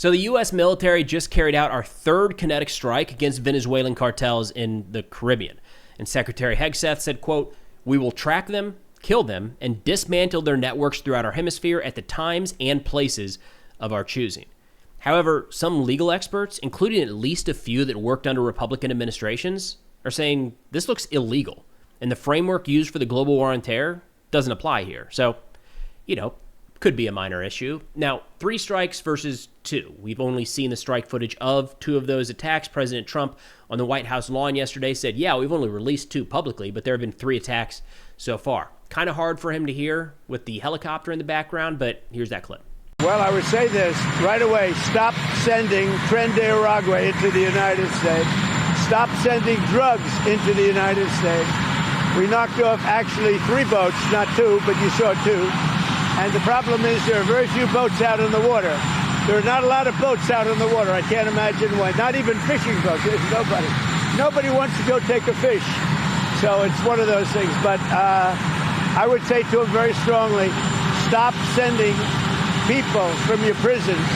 So the U.S. military just carried out our third kinetic strike against Venezuelan cartels in the Caribbean. And Secretary Hegseth said, quote, "We will track them, kill them, and dismantle their networks throughout our hemisphere at the times and places of our choosing." However, some legal experts, including at least a few that worked under Republican administrations, are saying this looks illegal, and the framework used for the global war on terror doesn't apply here. So, could be a minor issue. Now, 3 strikes versus 2. We've only seen the strike footage of 2 of those attacks. President Trump on the White House lawn yesterday said, yeah, we've only released 2 publicly, but there have been 3 attacks so far. Kind of hard for him to hear with the helicopter in the background, but here's that clip. Well, I would say this right away. Stop sending Tren de Aragua into the United States. Stop sending drugs into the United States. We knocked off actually 3 boats, not 2, but you saw 2. And the problem is there are very few boats out in the water. There are not a lot of boats out in the water. I can't imagine why. Not even fishing boats. There's nobody. Nobody wants to go take a fish. So it's one of those things. But I would say to him very strongly, stop sending people from your prisons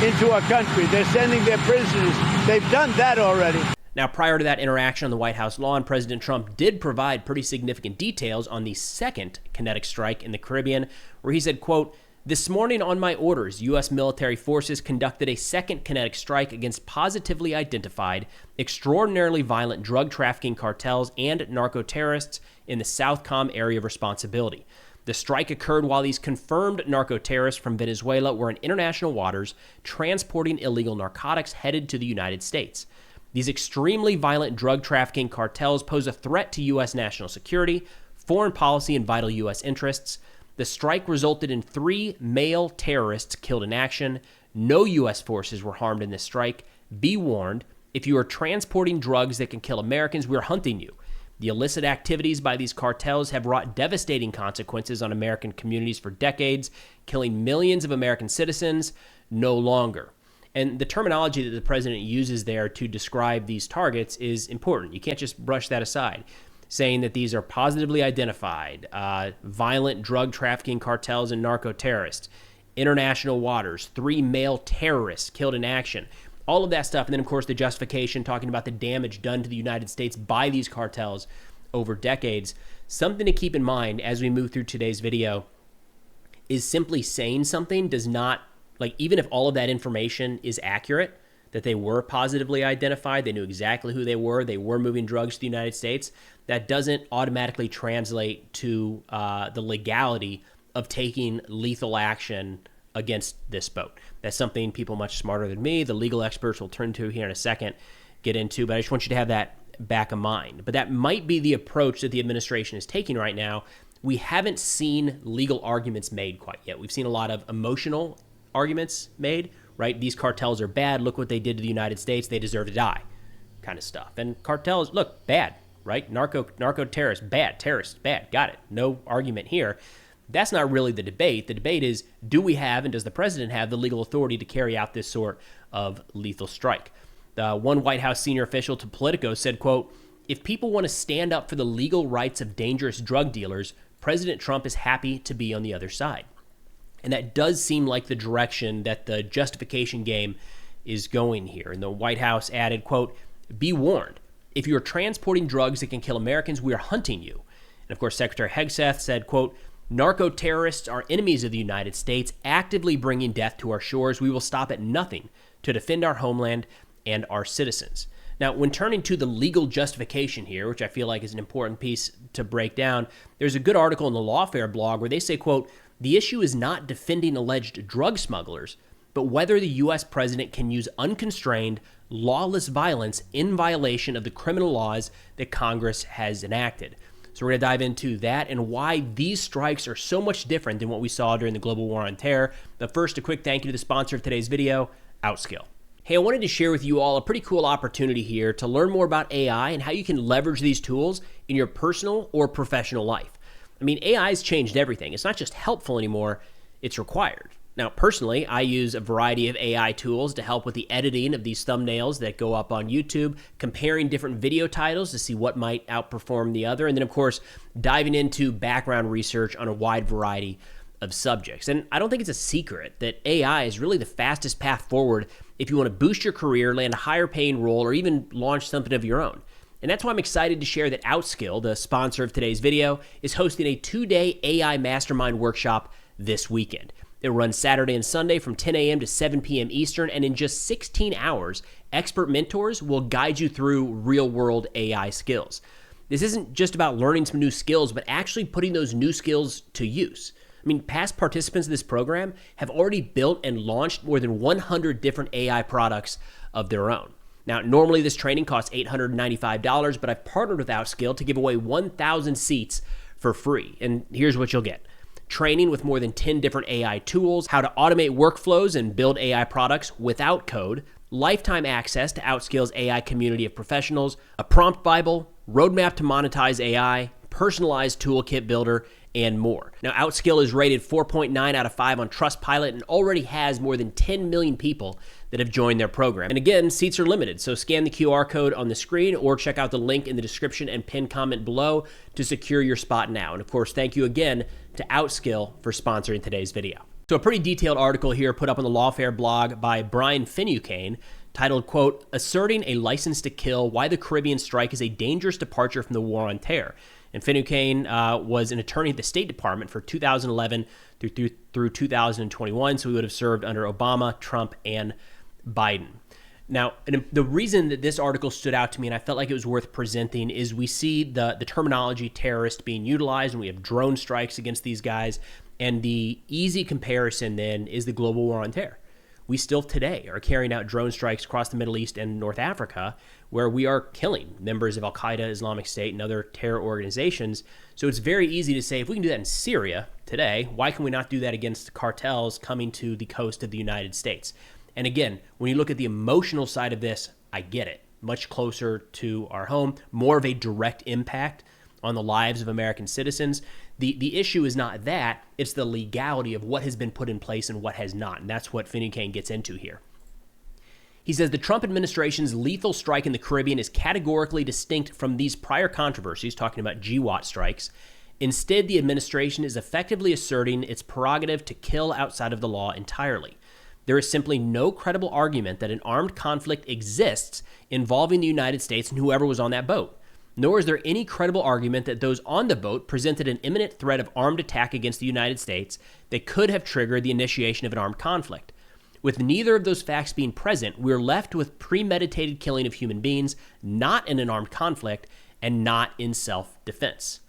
into our country. They're sending their prisoners. They've done that already. Now, prior to that interaction on the White House lawn, President Trump did provide pretty significant details on the second kinetic strike in the Caribbean, where he said, quote, "This morning on my orders, U.S. military forces conducted a second kinetic strike against positively identified, extraordinarily violent drug trafficking cartels and narco-terrorists in the Southcom area of responsibility. The strike occurred while these confirmed narco-terrorists from Venezuela were in international waters transporting illegal narcotics headed to the United States. These extremely violent drug trafficking cartels pose a threat to U.S. national security, foreign policy, and vital U.S. interests. The strike resulted in 3 male terrorists killed in action. No U.S. forces were harmed in this strike. Be warned, if you are transporting drugs that can kill Americans, we're hunting you. The illicit activities by these cartels have wrought devastating consequences on American communities for decades, killing millions of American citizens no longer." And the terminology that the president uses there to describe these targets is important. You can't just brush that aside. Saying that these are positively identified, violent drug trafficking cartels and narco-terrorists, international waters, 3 male terrorists killed in action, all of that stuff. And then, of course, the justification talking about the damage done to the United States by these cartels over decades. Something to keep in mind as we move through today's video is simply saying something does not, even if all of that information is accurate, that they were positively identified, they knew exactly who they were moving drugs to the United States, that doesn't automatically translate to the legality of taking lethal action against this boat. That's something people much smarter than me, the legal experts we'll turn to here in a second, get into, but I just want you to have that back of mind. But that might be the approach that the administration is taking right now. We haven't seen legal arguments made quite yet. We've seen a lot of emotional arguments made, right? These cartels are bad. Look what they did to the United States. They deserve to die, kind of stuff. And cartels, look, bad, right? Narco terrorists, bad. Terrorists, bad. Got it. No argument here. That's not really the debate. The debate is, do we have and does the president have the legal authority to carry out this sort of lethal strike? One White House senior official to Politico said, quote, "If people want to stand up for the legal rights of dangerous drug dealers, President Trump is happy to be on the other side." And that does seem like the direction that the justification game is going here. And the White House added, quote, "Be warned, if you are transporting drugs that can kill Americans, we are hunting you." And of course, Secretary Hegseth said, quote, "Narco-terrorists are enemies of the United States, actively bringing death to our shores. We will stop at nothing to defend our homeland and our citizens." Now, when turning to the legal justification here, which I feel like is an important piece to break down, there's a good article in the Lawfare blog where they say, quote, "The issue is not defending alleged drug smugglers, but whether the U.S. president can use unconstrained, lawless violence in violation of the criminal laws that Congress has enacted." So we're going to dive into that and why these strikes are so much different than what we saw during the global war on terror. But first, a quick thank you to the sponsor of today's video, Outskill. Hey, I wanted to share with you all a pretty cool opportunity here to learn more about AI and how you can leverage these tools in your personal or professional life. I mean, AI has changed everything. It's not just helpful anymore, it's required. Now, personally, I use a variety of AI tools to help with the editing of these thumbnails that go up on YouTube, comparing different video titles to see what might outperform the other, and then, of course, diving into background research on a wide variety of subjects. And I don't think it's a secret that AI is really the fastest path forward if you want to boost your career, land a higher paying role, or even launch something of your own. And that's why I'm excited to share that Outskill, the sponsor of today's video, is hosting a 2-day AI Mastermind workshop this weekend. It runs Saturday and Sunday from 10 a.m. to 7 p.m. Eastern, and in just 16 hours, expert mentors will guide you through real-world AI skills. This isn't just about learning some new skills, but actually putting those new skills to use. I mean, past participants of this program have already built and launched more than 100 different AI products of their own. Now, normally this training costs $895, but I've partnered with Outskill to give away 1,000 seats for free. And here's what you'll get. Training with more than 10 different AI tools, how to automate workflows and build AI products without code, lifetime access to Outskill's AI community of professionals, a prompt Bible, roadmap to monetize AI, personalized toolkit builder, and more. Now, Outskill is rated 4.9 out of 5 on Trustpilot and already has more than 10 million people that have joined their program. And again, seats are limited, so scan the QR code on the screen or check out the link in the description and pinned comment below to secure your spot now. And of course, thank you again to Outskill for sponsoring today's video. So a pretty detailed article here put up on the Lawfare blog by Brian Finucane titled, quote, "Asserting a License to Kill, Why the Caribbean Strike is a Dangerous Departure from the War on Terror." And Finucane was an attorney at the State Department for 2011 through 2021, so he would have served under Obama, Trump, and Biden. Now, the reason that this article stood out to me and I felt like it was worth presenting is we see the terminology terrorist being utilized, and we have drone strikes against these guys, and the easy comparison then is the global war on terror. We still today are carrying out drone strikes across the Middle East and North Africa where we are killing members of Al-Qaeda, Islamic State, and other terror organizations. So it's very easy to say, if we can do that in Syria today, why can we not do that against cartels coming to the coast of the United States? And again, when you look at the emotional side of this, I get it. Much closer to our home, more of a direct impact on the lives of American citizens. The issue is not that, it's the legality of what has been put in place and what has not, and that's what Finucane gets into here. He says the Trump administration's lethal strike in the Caribbean is categorically distinct from these prior controversies, talking about GWAT strikes. Instead, the administration is effectively asserting its prerogative to kill outside of the law entirely. There is simply no credible argument that an armed conflict exists involving the United States and whoever was on that boat. Nor is there any credible argument that those on the boat presented an imminent threat of armed attack against the United States that could have triggered the initiation of an armed conflict. With neither of those facts being present, we're left with premeditated killing of human beings, not in an armed conflict, and not in self-defense.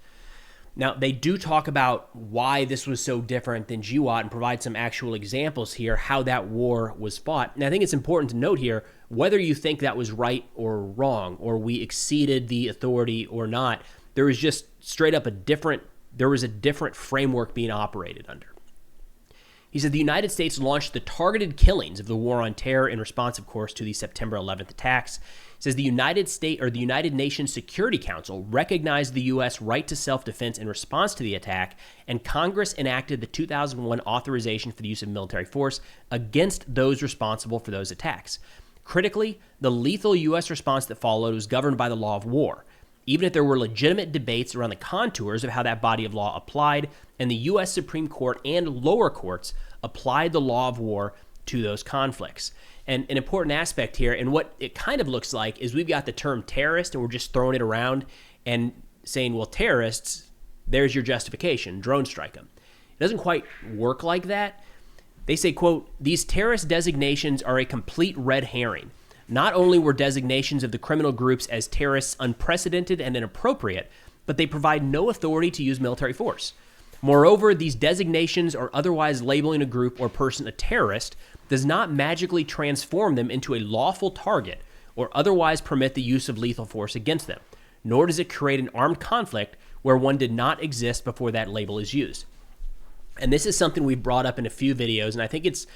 Now, they do talk about why this was so different than GWAT and provide some actual examples here, how that war was fought. And I think it's important to note here, whether you think that was right or wrong, or we exceeded the authority or not, there was just straight up a different framework being operated under. He said the United States launched the targeted killings of the war on terror in response, of course, to the September 11th attacks. He says the United Nations Security Council recognized the U.S. right to self-defense in response to the attack, and Congress enacted the 2001 authorization for the use of military force against those responsible for those attacks. Critically, the lethal U.S. response that followed was governed by the law of war, even if there were legitimate debates around the contours of how that body of law applied, and the U.S. Supreme Court and lower courts applied the law of war to those conflicts. And an important aspect here, and what it kind of looks like, is we've got the term terrorist, and we're just throwing it around and saying, well, terrorists, there's your justification, drone strike them. It doesn't quite work like that. They say, quote, "These terrorist designations are a complete red herring. Not only were designations of the criminal groups as terrorists unprecedented and inappropriate, but they provide no authority to use military force. Moreover, these designations or otherwise labeling a group or person a terrorist does not magically transform them into a lawful target or otherwise permit the use of lethal force against them, nor does it create an armed conflict where one did not exist before that label is used." And this is something we've brought up in a few videos, and I think it's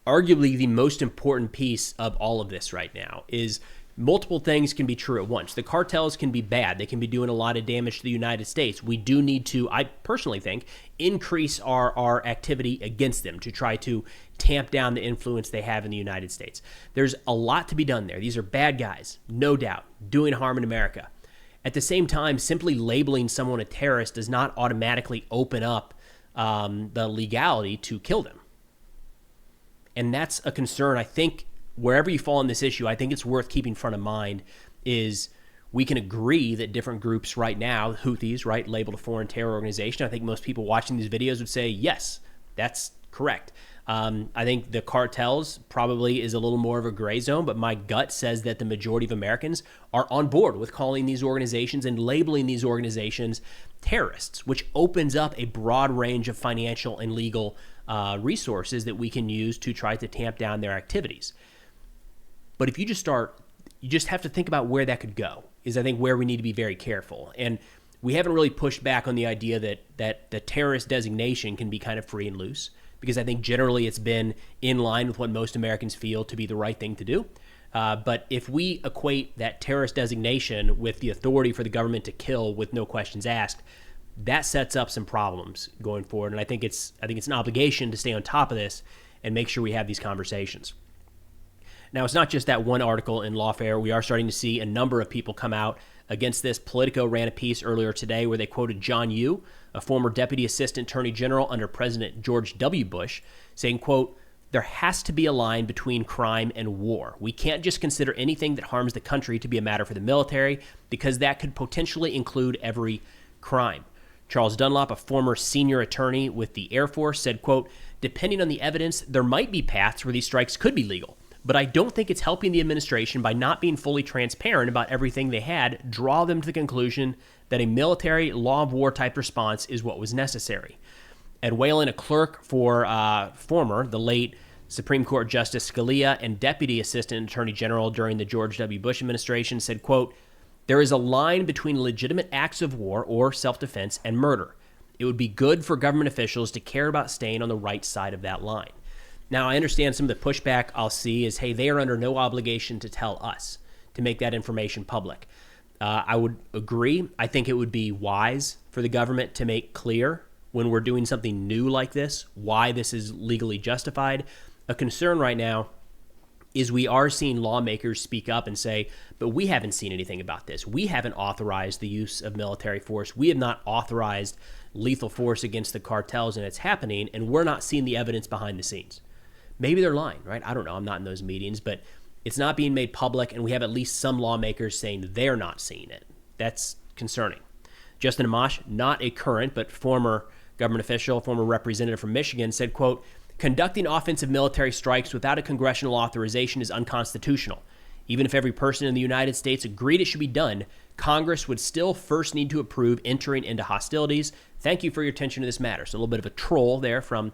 arguably the most important piece of all of this right now, is multiple things can be true at once. The cartels can be bad. They can be doing a lot of damage to the United States. We do need to, I personally think, increase our activity against them to try to tamp down the influence they have in the United States. There's a lot to be done there. These are bad guys, no doubt, doing harm in America. At the same time, simply labeling someone a terrorist does not automatically open up the legality to kill them. And that's a concern. I think wherever you fall on this issue, I think it's worth keeping front of mind is we can agree that different groups right now, Houthis, right, labeled a foreign terror organization. I think most people watching these videos would say, yes, that's correct. I think the cartels probably is a little more of a gray zone, but my gut says that the majority of Americans are on board with calling these organizations and labeling these organizations terrorists, which opens up a broad range of financial and legal resources that we can use to try to tamp down their activities. But if you just have to think about where that could go, is I think where we need to be very careful. And we haven't really pushed back on the idea that the terrorist designation can be kind of free and loose, because I think generally it's been in line with what most Americans feel to be the right thing to do. But if we equate that terrorist designation with the authority for the government to kill with no questions asked, that sets up some problems going forward. And I think it's an obligation to stay on top of this and make sure we have these conversations. Now, it's not just that one article in Lawfare. We are starting to see a number of people come out against this. Politico ran a piece earlier today where they quoted John Yoo, a former Deputy Assistant Attorney General under President George W. Bush, saying, quote, "There has to be a line between crime and war. We can't just consider anything that harms the country to be a matter for the military, because that could potentially include every crime." Charles Dunlop, a former senior attorney with the Air Force, said, quote, "Depending on the evidence, there might be paths where these strikes could be legal. But I don't think it's helping the administration by not being fully transparent about everything they had draw them to the conclusion that a military law of war type response is what was necessary." Ed Whalen, a clerk for the late Supreme Court Justice Scalia and Deputy Assistant Attorney General during the George W. Bush administration, said, quote, "There is a line between legitimate acts of war or self-defense and murder. It would be good for government officials to care about staying on the right side of that line." Now, I understand some of the pushback I'll see is, hey, they are under no obligation to tell us, to make that information public. I would agree. I think it would be wise for the government to make clear when we're doing something new like this, why this is legally justified. A concern right now is we are seeing lawmakers speak up and say, but we haven't seen anything about this. We haven't authorized the use of military force. We have not authorized lethal force against the cartels, and it's happening, and we're not seeing the evidence behind the scenes. Maybe they're lying, right? I don't know. I'm not in those meetings, but it's not being made public, and we have at least some lawmakers saying they're not seeing it. That's concerning. Justin Amash, not a current but former government official, former representative from Michigan, said, quote, "Conducting offensive military strikes without a congressional authorization is unconstitutional. Even if every person in the United States agreed it should be done, Congress would still first need to approve entering into hostilities. Thank you for your attention to this matter." So a little bit of a troll there from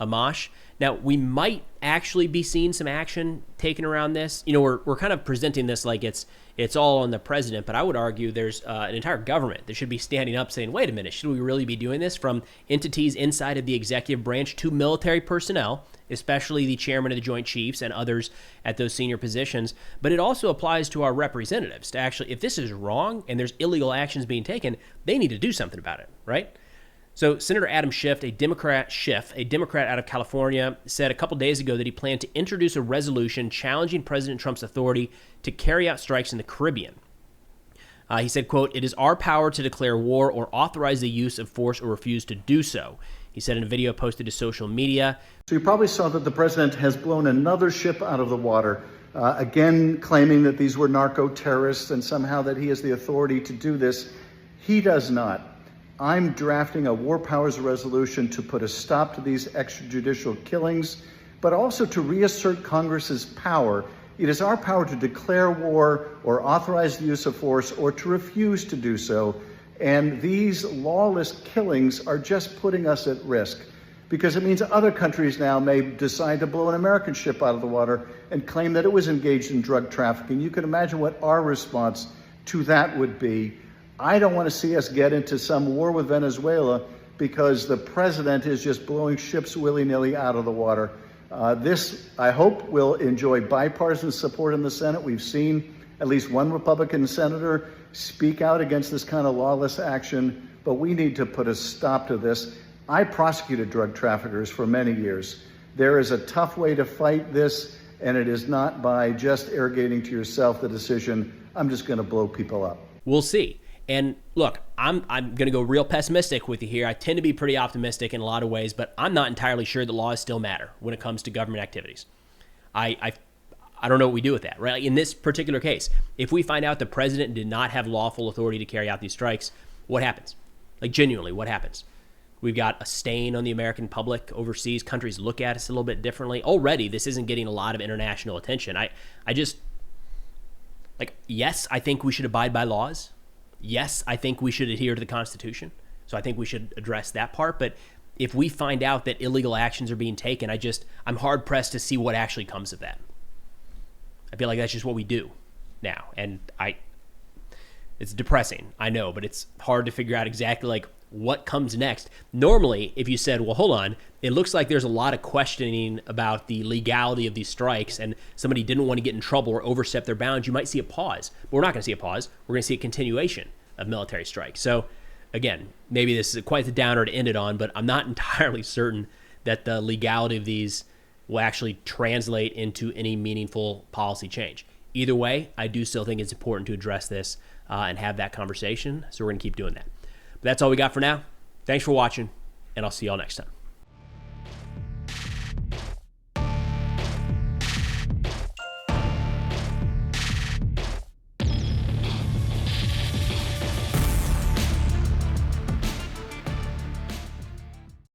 Amash. Now, we might actually be seeing some action taken around this. You know, we're kind of presenting this like it's all on the president, but I would argue there's an entire government that should be standing up saying, wait a minute, should we really be doing this? From entities inside of the executive branch to military personnel, especially the chairman of the Joint Chiefs and others at those senior positions. But it also applies to our representatives to actually, if this is wrong and there's illegal actions being taken, they need to do something about it, right? So Senator Adam Schiff, a Democrat out of California, said a couple days ago that he planned to introduce a resolution challenging President Trump's authority to carry out strikes in the Caribbean. He said, quote, "It is our power to declare war or authorize the use of force or refuse to do so." He said in a video posted to social media. So you probably saw that the president has blown another ship out of the water, again claiming that these were narco-terrorists and somehow that he has the authority to do this. He does not. I'm drafting a war powers resolution to put a stop to these extrajudicial killings, but also to reassert Congress's power. It is our power to declare war or authorize the use of force or to refuse to do so. And these lawless killings are just putting us at risk, because it means other countries now may decide to blow an American ship out of the water and claim that it was engaged in drug trafficking. You can imagine what our response to that would be. I don't want to see us get into some war with Venezuela because the president is just blowing ships willy-nilly out of the water. This, I hope, will enjoy bipartisan support in the Senate. We've seen at least one Republican senator speak out against this kind of lawless action, but we need to put a stop to this. I prosecuted drug traffickers for many years. There is a tough way to fight this, and it is not by just arrogating to yourself the decision, I'm just going to blow people up. We'll see. And look, I'm going to go real pessimistic with you here. I tend to be pretty optimistic in a lot of ways, but I'm not entirely sure that laws still matter when it comes to government activities. I don't know what we do with that, right? Like in this particular case, if we find out the president did not have lawful authority to carry out these strikes, what happens? Like genuinely, what happens? We've got a stain on the American public overseas. Countries look at us a little bit differently. Already, this isn't getting a lot of international attention. I just, like, yes, I think we should abide by laws. Yes, I think we should adhere to the Constitution. So I think we should address that part. But if we find out that illegal actions are being taken, I'm hard pressed to see what actually comes of that. I feel like that's just what we do now. And it's depressing, I know, but it's hard to figure out exactly like what comes next. Normally, if you said, well, hold on, it looks like there's a lot of questioning about the legality of these strikes and somebody didn't want to get in trouble or overstep their bounds, you might see a pause. But we're not going to see a pause. We're going to see a continuation of military strikes. So again, maybe this is quite the downer to end it on, but I'm not entirely certain that the legality of these will actually translate into any meaningful policy change. Either way, I do still think it's important to address this and have that conversation. So we're going to keep doing that. But that's all we got for now. Thanks for watching, and I'll see y'all next time.